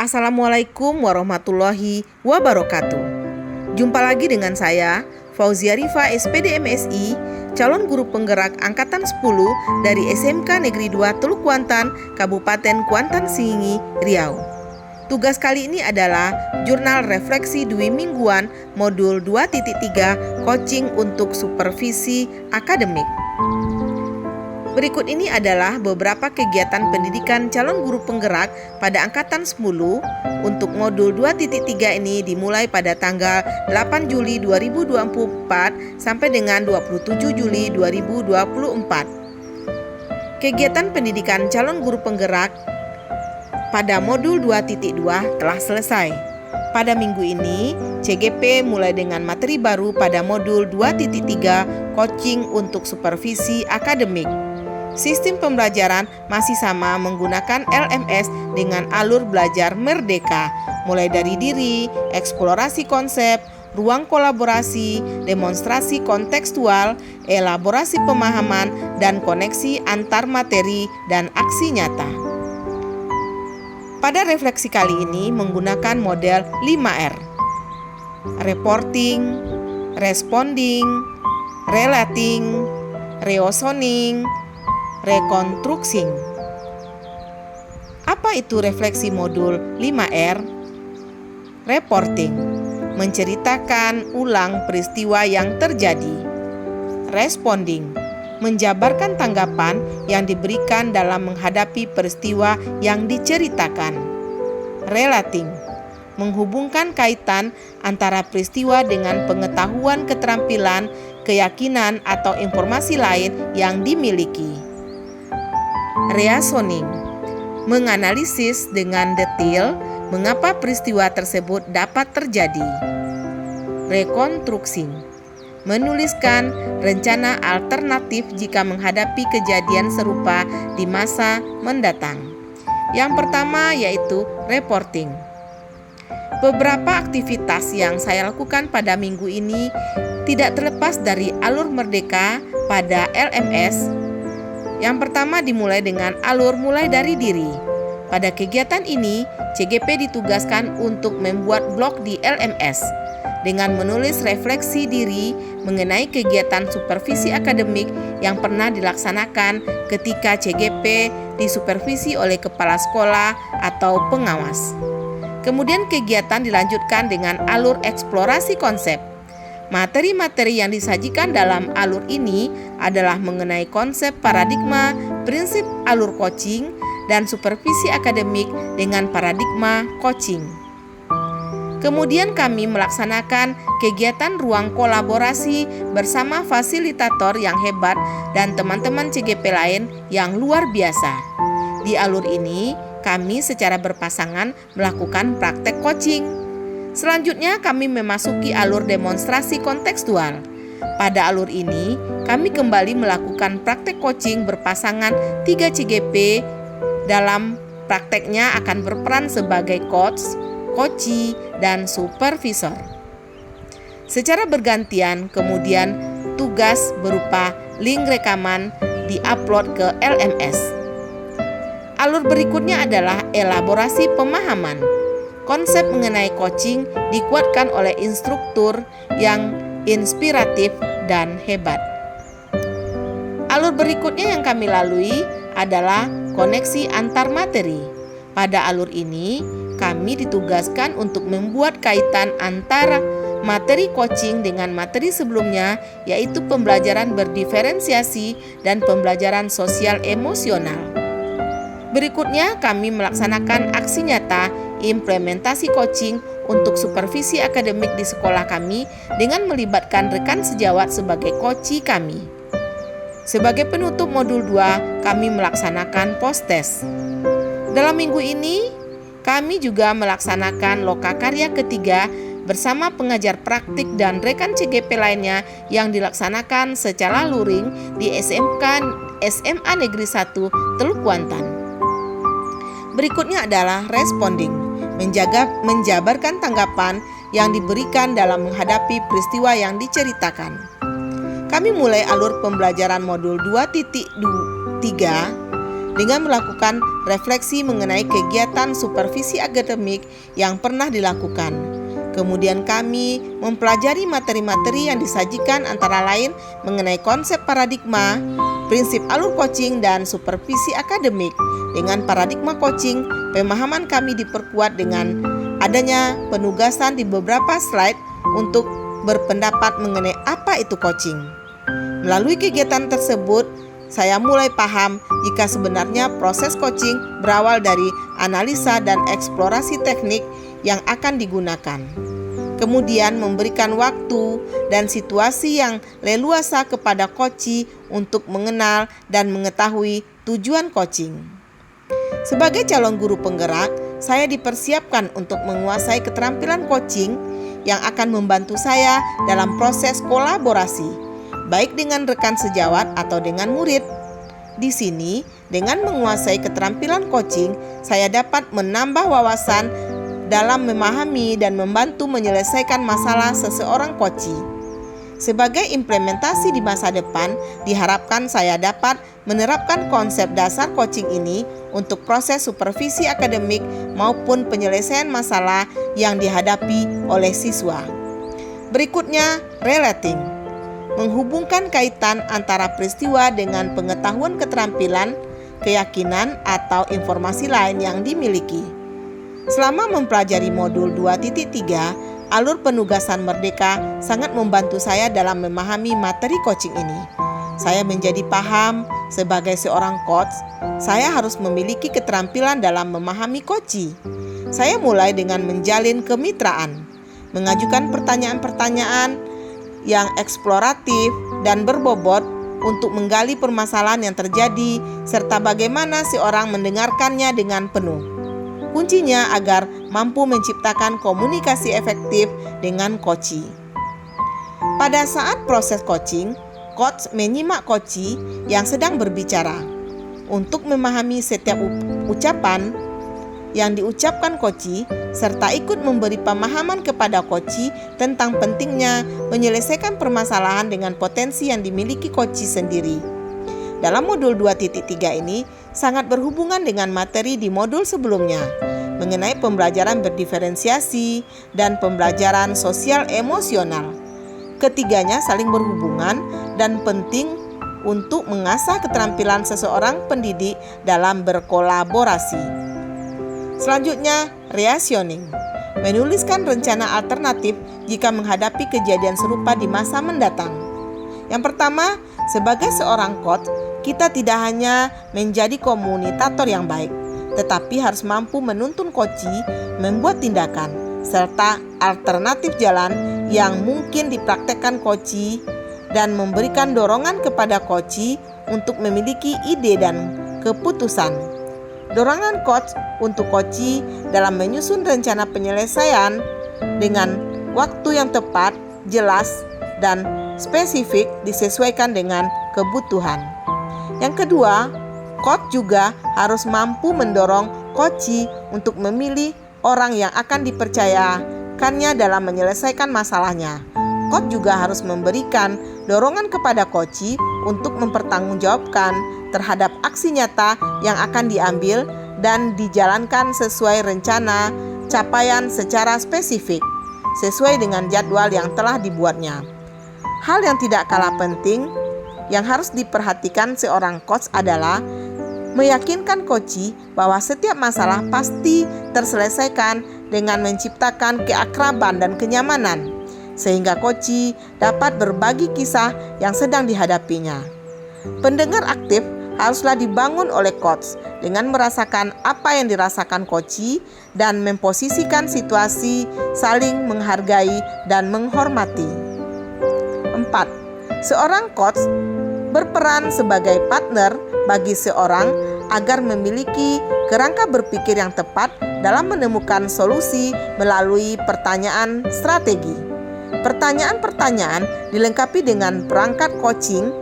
Assalamualaikum warahmatullahi wabarakatuh. Jumpa lagi dengan saya, Fauzia Rifa SPD MSI, calon guru penggerak Angkatan 10 dari SMK Negeri 2 Teluk Kuantan, Kabupaten Kuantan Sengingi, Riau. Tugas kali ini adalah Jurnal Refleksi Dwi Mingguan Modul 2.3 Coaching untuk Supervisi Akademik. Berikut ini adalah beberapa kegiatan pendidikan calon guru penggerak pada Angkatan 10 untuk modul 2.3 ini dimulai pada tanggal 8 Juli 2024 sampai dengan 27 Juli 2024. Kegiatan pendidikan calon guru penggerak pada modul 2.2 telah selesai. Pada minggu ini, CGP mulai dengan materi baru pada modul 2.3 Coaching untuk Supervisi Akademik. Sistem pembelajaran masih sama menggunakan LMS dengan alur belajar merdeka, mulai dari diri, eksplorasi konsep, ruang kolaborasi, demonstrasi kontekstual, elaborasi pemahaman, dan koneksi antar materi dan aksi nyata. Pada refleksi kali ini menggunakan model 5R: reporting, responding, relating, reasoning, reconstructing. Apa itu refleksi modul 5R? Reporting, menceritakan ulang peristiwa yang terjadi. Responding, menjabarkan tanggapan yang diberikan dalam menghadapi peristiwa yang diceritakan. Relating, menghubungkan kaitan antara peristiwa dengan pengetahuan, keterampilan, keyakinan, atau informasi lain yang dimiliki. Reasoning, menganalisis dengan detail mengapa peristiwa tersebut dapat terjadi. Reconstructing, menuliskan rencana alternatif jika menghadapi kejadian serupa di masa mendatang. Yang pertama yaitu reporting. Beberapa aktivitas yang saya lakukan pada minggu ini tidak terlepas dari alur merdeka pada LMS. Yang pertama dimulai dengan alur mulai dari diri. Pada kegiatan ini, CGP ditugaskan untuk membuat blog di LMS dengan menulis refleksi diri mengenai kegiatan supervisi akademik yang pernah dilaksanakan ketika CGP disupervisi oleh kepala sekolah atau pengawas. Kemudian kegiatan dilanjutkan dengan alur eksplorasi konsep. Materi-materi yang disajikan dalam alur ini adalah mengenai konsep paradigma, prinsip alur coaching, dan supervisi akademik dengan paradigma coaching. Kemudian kami melaksanakan kegiatan ruang kolaborasi bersama fasilitator yang hebat dan teman-teman CGP lain yang luar biasa. Di alur ini, kami secara berpasangan melakukan praktek coaching. Selanjutnya kami memasuki alur demonstrasi kontekstual. Pada alur ini, kami kembali melakukan praktek coaching berpasangan 3 CGP. Dalam prakteknya akan berperan sebagai coach, coachee, dan supervisor. Secara bergantian, kemudian tugas berupa link rekaman diupload ke LMS. Alur berikutnya adalah elaborasi pemahaman. Konsep mengenai coaching dikuatkan oleh instruktur yang inspiratif dan hebat. Alur berikutnya yang kami lalui adalah koneksi antar materi. Pada alur ini, kami ditugaskan untuk membuat kaitan antara materi coaching dengan materi sebelumnya, yaitu pembelajaran berdiferensiasi dan pembelajaran sosial emosional. Berikutnya, kami melaksanakan aksi nyata implementasi coaching untuk supervisi akademik di sekolah kami dengan melibatkan rekan sejawat sebagai coachee kami. Sebagai penutup modul 2, kami melaksanakan post-test. Dalam minggu ini, kami juga melaksanakan lokakarya ketiga bersama pengajar praktik dan rekan CGP lainnya yang dilaksanakan secara luring di SMA Negeri 1 Teluk Kuantan. Berikutnya adalah responding, menjabarkan tanggapan yang diberikan dalam menghadapi peristiwa yang diceritakan. Kami mulai alur pembelajaran modul 2.3 dengan melakukan refleksi mengenai kegiatan supervisi akademik yang pernah dilakukan. Kemudian kami mempelajari materi-materi yang disajikan antara lain mengenai konsep paradigma, prinsip alur coaching, dan supervisi akademik. Dengan paradigma coaching, pemahaman kami diperkuat dengan adanya penugasan di beberapa slide untuk berpendapat mengenai apa itu coaching. Melalui kegiatan tersebut, saya mulai paham jika sebenarnya proses coaching berawal dari analisa dan eksplorasi teknik yang akan digunakan. Kemudian memberikan waktu dan situasi yang leluasa kepada coachee untuk mengenal dan mengetahui tujuan coaching. Sebagai calon guru penggerak, saya dipersiapkan untuk menguasai keterampilan coaching yang akan membantu saya dalam proses kolaborasi, baik dengan rekan sejawat atau dengan murid. Di sini, dengan menguasai keterampilan coaching, saya dapat menambah wawasan dalam memahami dan membantu menyelesaikan masalah seseorang coachee. Sebagai implementasi di masa depan, diharapkan saya dapat menerapkan konsep dasar coaching ini untuk proses supervisi akademik maupun penyelesaian masalah yang dihadapi oleh siswa. Berikutnya, relating. Menghubungkan kaitan antara peristiwa dengan pengetahuan, keterampilan, keyakinan, atau informasi lain yang dimiliki. Selama mempelajari modul 2.3, alur penugasan merdeka sangat membantu saya dalam memahami materi coaching ini. Saya menjadi paham sebagai seorang coach, saya harus memiliki keterampilan dalam memahami coachee. Saya mulai dengan menjalin kemitraan, mengajukan pertanyaan-pertanyaan yang eksploratif dan berbobot untuk menggali permasalahan yang terjadi serta bagaimana seorang mendengarkannya dengan penuh. Kuncinya agar mampu menciptakan komunikasi efektif dengan coachee. Pada saat proses coaching, coach menyimak coachee yang sedang berbicara. Untuk memahami setiap ucapan yang diucapkan coachee serta ikut memberi pemahaman kepada coachee tentang pentingnya menyelesaikan permasalahan dengan potensi yang dimiliki coachee sendiri. Dalam modul 2.3 ini sangat berhubungan dengan materi di modul sebelumnya mengenai pembelajaran berdiferensiasi dan pembelajaran sosial emosional. Ketiganya saling berhubungan dan penting untuk mengasah keterampilan seseorang pendidik dalam berkolaborasi. Selanjutnya, reasoning. Menuliskan rencana alternatif jika menghadapi kejadian serupa di masa mendatang. Yang pertama, sebagai seorang coach, kita tidak hanya menjadi komunikator yang baik, tetapi harus mampu menuntun coachee membuat tindakan, serta alternatif jalan yang mungkin dipraktekkan coachee dan memberikan dorongan kepada coachee untuk memiliki ide dan keputusan. Dorongan coach untuk coachee dalam menyusun rencana penyelesaian dengan waktu yang tepat, jelas, dan spesifik disesuaikan dengan kebutuhan. Yang kedua, coach juga harus mampu mendorong coachee untuk memilih orang yang akan dipercayakannya dalam menyelesaikan masalahnya. Coach juga harus memberikan dorongan kepada coachee untuk mempertanggungjawabkan terhadap aksi nyata yang akan diambil dan dijalankan sesuai rencana capaian secara spesifik, sesuai dengan jadwal yang telah dibuatnya. Hal yang tidak kalah penting yang harus diperhatikan seorang coach adalah meyakinkan coachee bahwa setiap masalah pasti terselesaikan dengan menciptakan keakraban dan kenyamanan, sehingga coachee dapat berbagi kisah yang sedang dihadapinya. Pendengar aktif haruslah dibangun oleh coach dengan merasakan apa yang dirasakan coachee dan memposisikan situasi saling menghargai dan menghormati. 4. Seorang coach berperan sebagai partner bagi seorang agar memiliki kerangka berpikir yang tepat dalam menemukan solusi melalui pertanyaan strategi. Pertanyaan-pertanyaan dilengkapi dengan perangkat coaching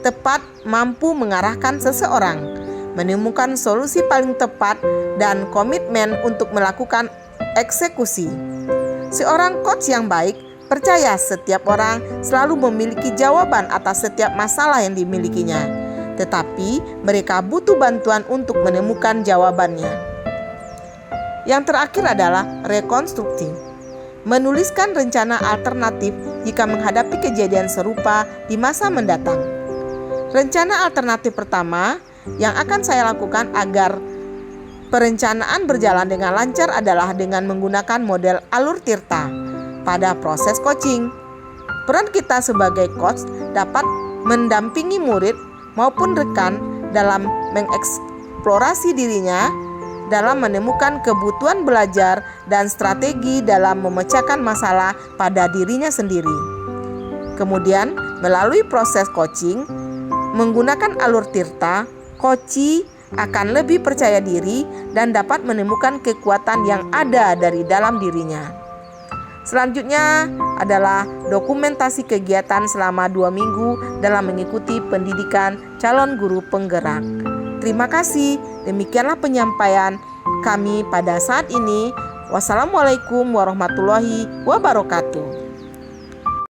tepat mampu mengarahkan seseorang, menemukan solusi paling tepat, dan komitmen untuk melakukan eksekusi. Seorang coach yang baik percaya setiap orang selalu memiliki jawaban atas setiap masalah yang dimilikinya. tetapi mereka butuh bantuan untuk menemukan jawabannya. Yang terakhir adalah rekonstruksi. Menuliskan rencana alternatif jika menghadapi kejadian serupa di masa mendatang. Rencana alternatif pertama yang akan saya lakukan agar perencanaan berjalan dengan lancar adalah dengan menggunakan model alur Tirta pada proses coaching. Peran kita sebagai coach dapat mendampingi murid maupun rekan dalam mengeksplorasi dirinya, dalam menemukan kebutuhan belajar dan strategi dalam memecahkan masalah pada dirinya sendiri. Kemudian, melalui proses coaching, menggunakan alur Tirta, coachee akan lebih percaya diri dan dapat menemukan kekuatan yang ada dari dalam dirinya. Selanjutnya adalah dokumentasi kegiatan selama 2 minggu dalam mengikuti pendidikan calon guru penggerak. Terima kasih, demikianlah penyampaian kami pada saat ini. Wassalamualaikum warahmatullahi wabarakatuh.